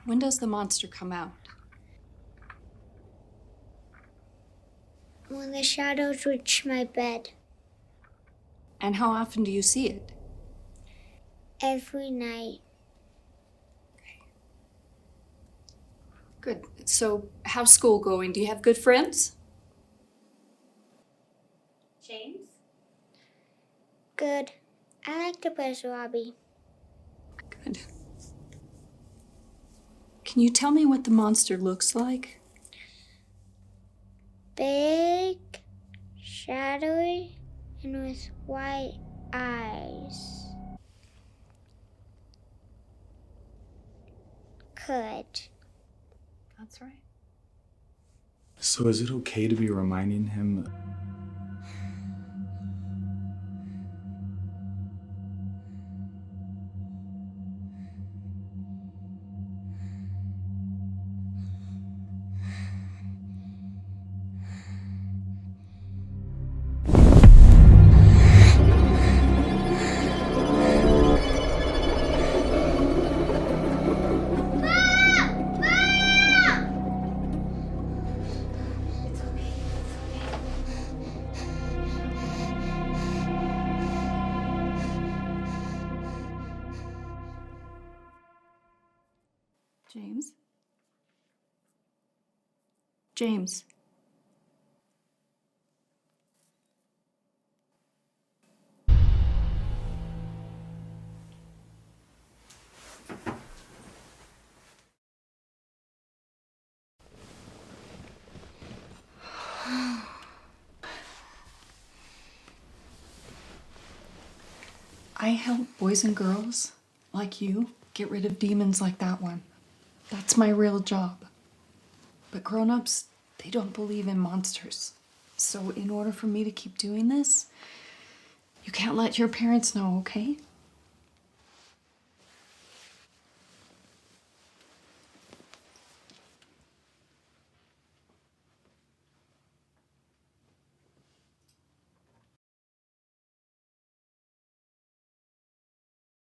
When does the monster come out? When the shadows reach my bed. And how often do you see it? Every night. Good. So, how's school going? Do you have good friends? James? Good. I like to play with Robbie. Good. Can you tell me what the monster looks like? Big, shadowy, and with white eyes. Good. That's right. So is it okay to be reminding him? James? James? I help boys and girls like you get rid of demons like that one. That's my real job. But grown-ups, they don't believe in monsters. So in order for me to keep doing this, you can't let your parents know, okay?